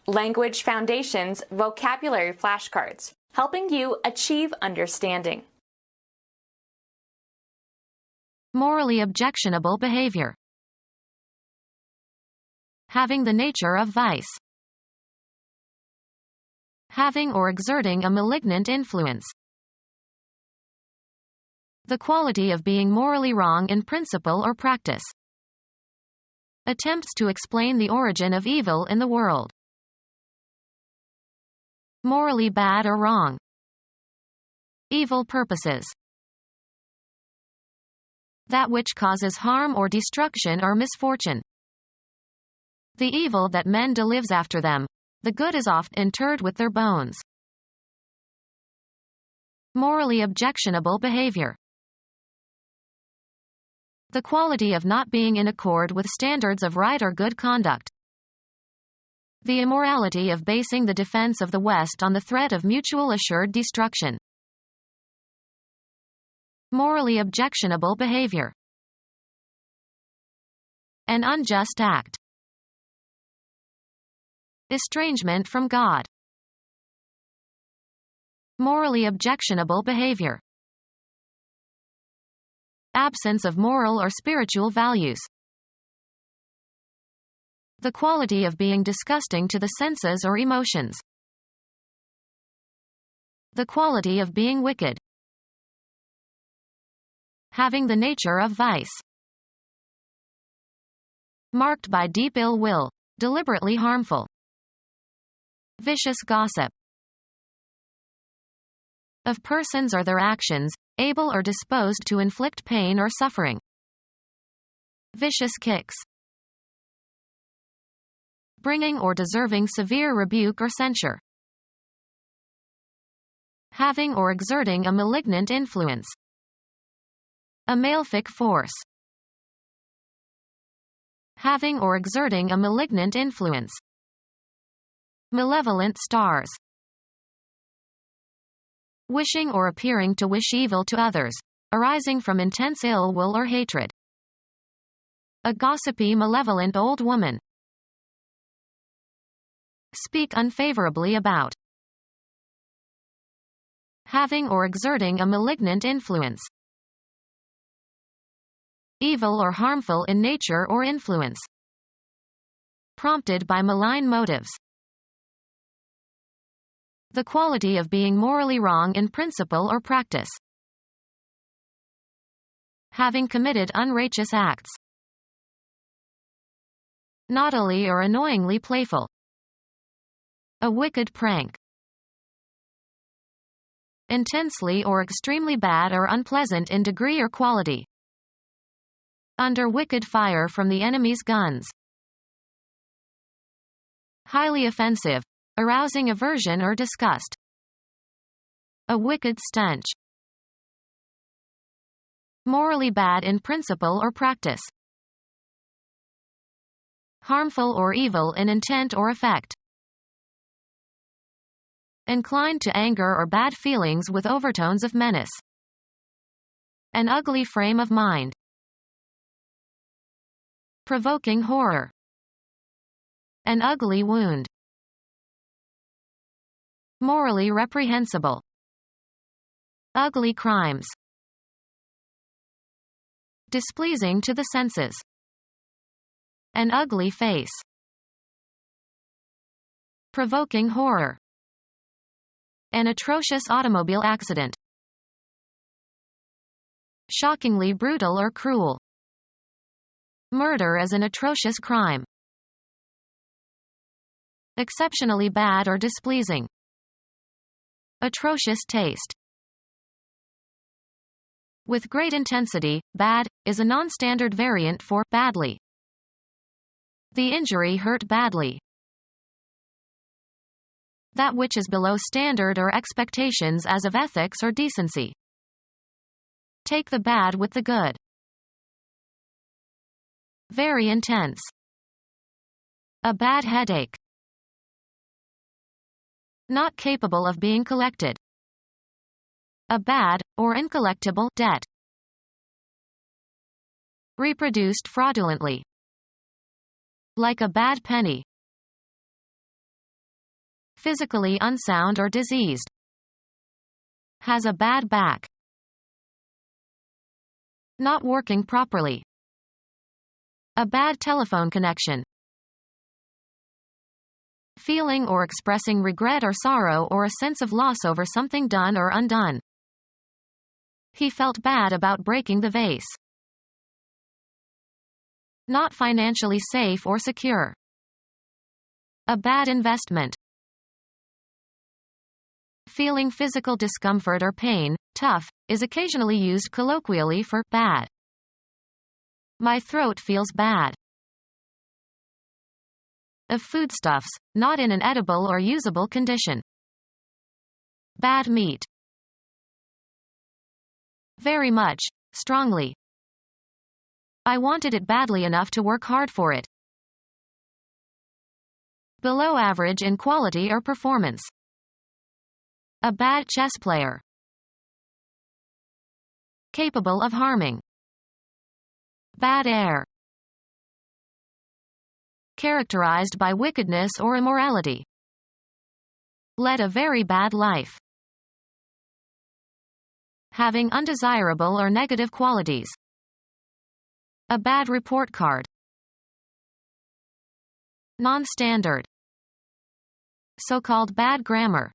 Language Foundations Vocabulary Flashcards, helping you achieve understanding. Morally objectionable behavior. Having the nature of vice. Having or exerting a malignant influence. The quality of being morally wrong in principle or practice. Attempts to explain the origin of evil in the world. Morally bad or wrong. Evil purposes. That which causes harm or destruction or misfortune. The evil that men do lives after them. The good is oft interred with their bones. Morally objectionable behavior. The quality of not being in accord with standards of right or good conduct. The immorality of basing the defense of the West on the threat of mutual assured destruction. Morally objectionable behavior. An unjust act. Estrangement from God. Morally objectionable behavior. Absence of moral or spiritual values. The quality of being disgusting to the senses or emotions. The quality of being wicked. Having the nature of vice. Marked by deep ill will, deliberately harmful. Vicious gossip. Of persons or their actions, able or disposed to inflict pain or suffering. Vicious kicks. Bringing or deserving severe rebuke or censure. Having or exerting a malignant influence. A malefic force. Having or exerting a malignant influence. Malevolent stars. Wishing or appearing to wish evil to others, arising from intense ill will or hatred. A gossipy, malevolent old woman. Speak unfavorably about. Having or exerting a malignant influence. Evil or harmful in nature or influence. Prompted by malign motives. The quality of being morally wrong in principle or practice. Having committed unrighteous acts. Naughtily or annoyingly playful. A wicked prank. Intensely or extremely bad or unpleasant in degree or quality. Under wicked fire from the enemy's guns. Highly offensive, arousing aversion or disgust. A wicked stench. Morally bad in principle or practice. Harmful or evil in intent or effect. Inclined to anger or bad feelings with overtones of menace. An ugly frame of mind. Provoking horror. An ugly wound. Morally reprehensible. Ugly crimes. Displeasing to the senses. An ugly face. Provoking horror. An atrocious automobile accident. Shockingly brutal or cruel. Murder is an atrocious crime. Exceptionally bad or displeasing. Atrocious taste. With great intensity, bad, is a non-standard variant for badly. The injury hurt badly. That which is below standard or expectations as of ethics or decency. Take the bad with the good. Very intense. A bad headache. Not capable of being collected. A bad, or incollectible, debt. Reproduced fraudulently. Like a bad penny. physically unsound or diseased. Has a bad back. Not working properly. A bad telephone connection. Feeling or expressing regret or sorrow or a sense of loss over something done or undone. He felt bad about breaking the vase. Not financially safe or secure. A bad investment. Feeling physical discomfort or pain, tough, is occasionally used colloquially for bad. My throat feels bad. Of foodstuffs, not in an edible or usable condition. Bad meat. Very much, strongly. I wanted it badly enough to work hard for it. Below average in quality or performance. A bad chess player. Capable of harming. Bad air. Characterized by wickedness or immorality. Led a very bad life. Having undesirable or negative qualities. A bad report card. Non-standard. So-called bad grammar.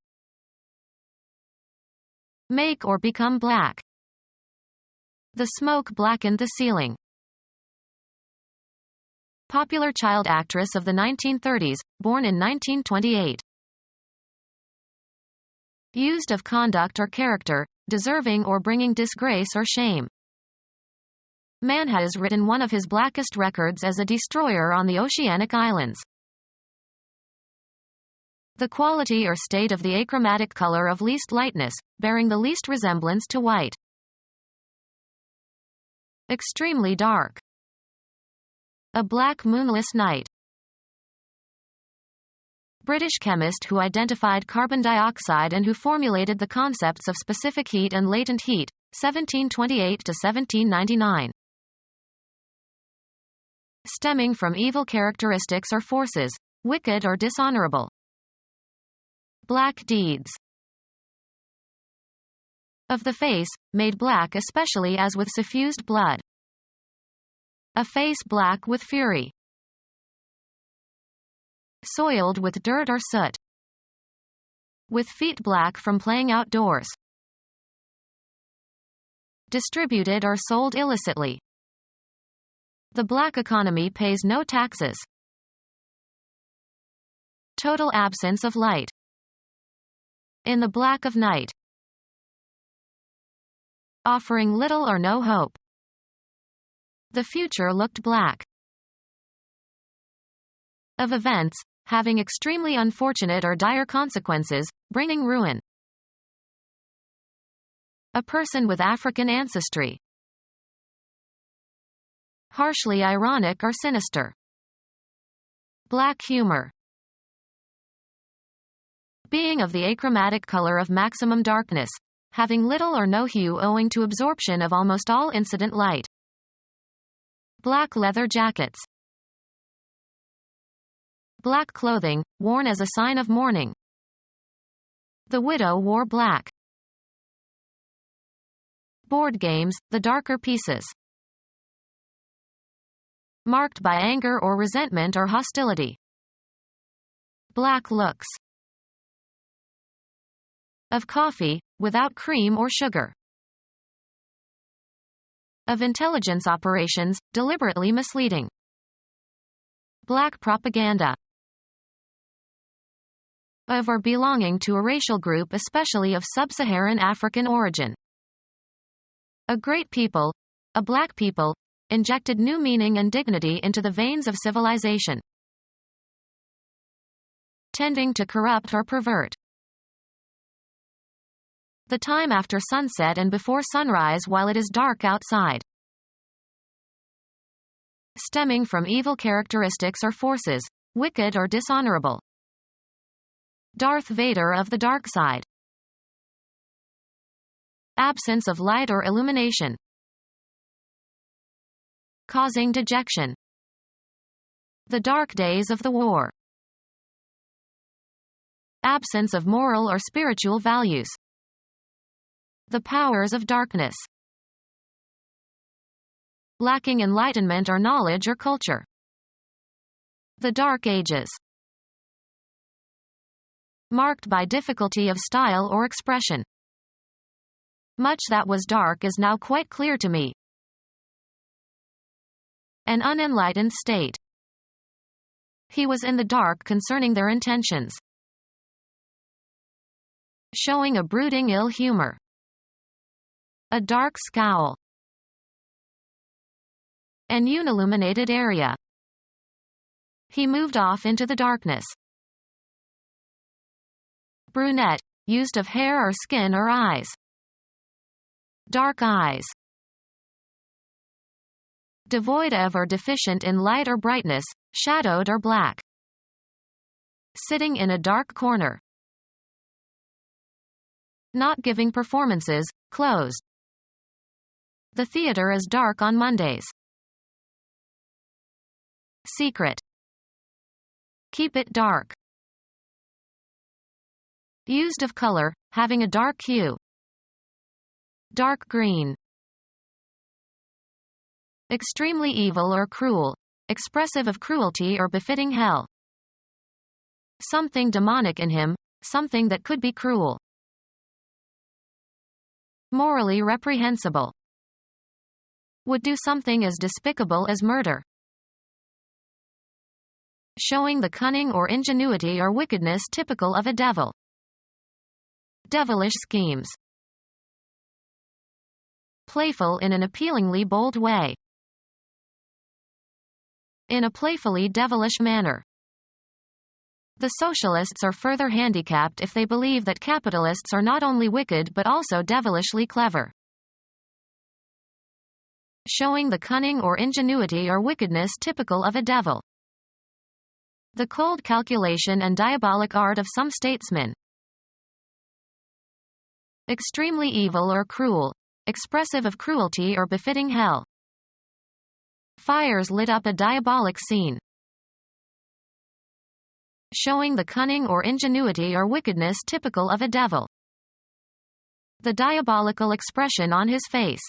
Make or become black. The smoke blackened the ceiling. Popular child actress of the 1930s, born in 1928. Used of conduct or character, deserving or bringing disgrace or shame. Man has written one of his blackest records as a destroyer on the oceanic islands. The quality or state of the achromatic color of least lightness, bearing the least resemblance to white. Extremely dark. A black moonless night. British chemist who identified carbon dioxide and who formulated the concepts of specific heat and latent heat, 1728 to 1799. Stemming from evil characteristics or forces, wicked or dishonorable. Black deeds. Of the face, made black especially as with suffused blood. A face black with fury. Soiled with dirt or soot. With feet black from playing outdoors. Distributed or sold illicitly. The black economy pays no taxes. Total absence of light. In the black of night. Offering little or no hope. The future looked black. Of events, having extremely unfortunate or dire consequences, bringing ruin. A person with African ancestry. Harshly ironic or sinister. Black humor. Being of the achromatic color of maximum darkness, having little or no hue owing to absorption of almost all incident light. Black leather jackets. Black clothing, worn as a sign of mourning. The widow wore black. Board games, the darker pieces. Marked by anger or resentment or hostility. Black looks. Of coffee, without cream or sugar. Of intelligence operations, deliberately misleading. Black propaganda. Of or belonging to a racial group especially of sub-Saharan African origin. A great people, a black people, injected new meaning and dignity into the veins of civilization. Tending to corrupt or pervert. The time after sunset and before sunrise while it is dark outside. Stemming from evil characteristics or forces, wicked or dishonorable. Darth Vader of the dark side. Absence of light or illumination. Causing dejection. The dark days of the war. absence of moral or spiritual values. The powers of darkness. Lacking enlightenment or knowledge or culture. The Dark Ages. Marked by difficulty of style or expression. Much that was dark is now quite clear to me. An unenlightened state. He was in the dark concerning their intentions. Showing a brooding ill humor. A dark scowl. An unilluminated area. He moved off into the darkness. Brunette, used of hair or skin or eyes. Dark eyes. Devoid of or deficient in light or brightness, shadowed or black. Sitting in a dark corner. Not giving performances, closed. The theater is dark on Mondays. Secret. Keep it dark. Used of color, having a dark hue. Dark green. Extremely evil or cruel, expressive of cruelty or befitting hell. Something demonic in him, something that could be cruel. Morally reprehensible. Would do something as despicable as murder. Showing the cunning or ingenuity or wickedness typical of a devil. Devilish schemes. Playful in an appealingly bold way. In a playfully devilish manner. The socialists are further handicapped if they believe that capitalists are not only wicked but also devilishly clever. Showing the cunning or ingenuity or wickedness typical of a devil. The cold calculation and diabolic art of some statesmen. Extremely evil or cruel, expressive of cruelty or befitting hell. Fires lit up a diabolic scene. Showing the cunning or ingenuity or wickedness typical of a devil. The diabolical expression on his face.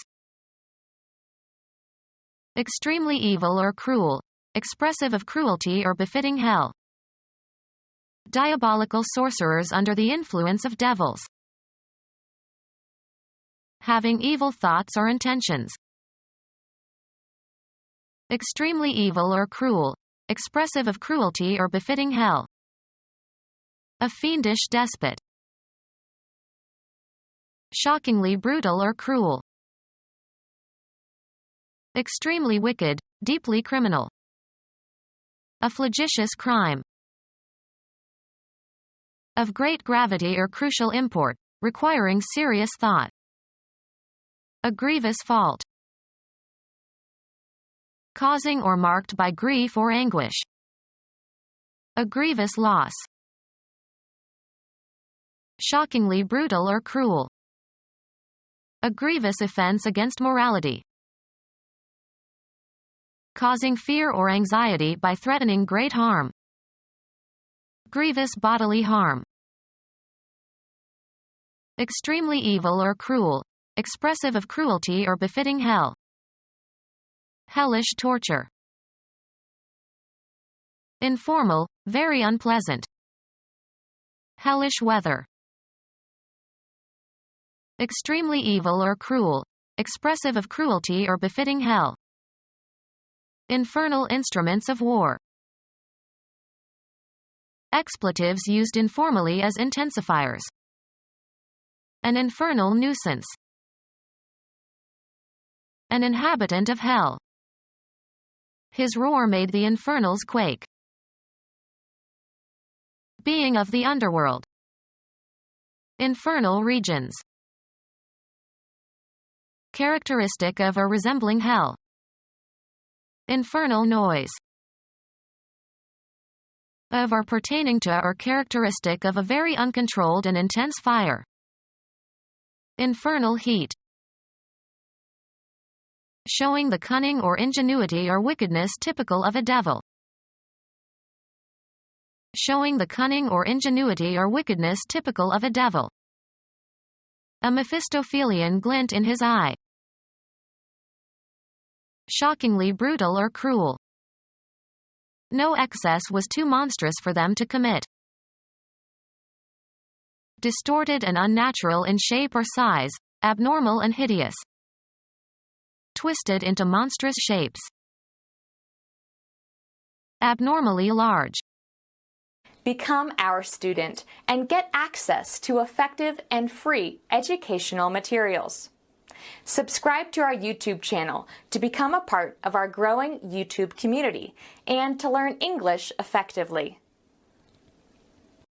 Extremely evil or cruel, expressive of cruelty or befitting hell. Diabolical sorcerers under the influence of devils. Having evil thoughts or intentions. Extremely evil or cruel, expressive of cruelty or befitting hell. A fiendish despot. Shockingly brutal or cruel. Extremely wicked, deeply criminal. A flagitious crime. Of great gravity or crucial import, requiring serious thought. A grievous fault. Causing or marked by grief or anguish. A grievous loss. Shockingly brutal or cruel. A grievous offense against morality. Causing fear or anxiety by threatening great harm. Grievous bodily harm. Extremely evil or cruel, expressive of cruelty or befitting hell. Hellish torture. Informal, very unpleasant. Hellish weather. Extremely evil or cruel, expressive of cruelty or befitting hell. Infernal instruments of war. Expletives used informally as intensifiers. An infernal nuisance. An inhabitant of hell. His roar made the infernals quake. Being of the underworld. Infernal regions. Characteristic of or resembling hell. Infernal noise. Of or pertaining to or characteristic of a very uncontrolled and intense fire. Infernal heat. Showing the cunning or ingenuity or wickedness typical of a devil. showing the cunning or ingenuity or wickedness typical of a devil. A Mephistophelian glint in his eye. Shockingly brutal or cruel. No excess was too monstrous for them to commit. Distorted and unnatural in shape or size, abnormal and hideous. Twisted into monstrous shapes. Abnormally large. Become our student and get access to effective and free educational materials. Subscribe to our YouTube channel to become a part of our growing YouTube community and to learn English effectively.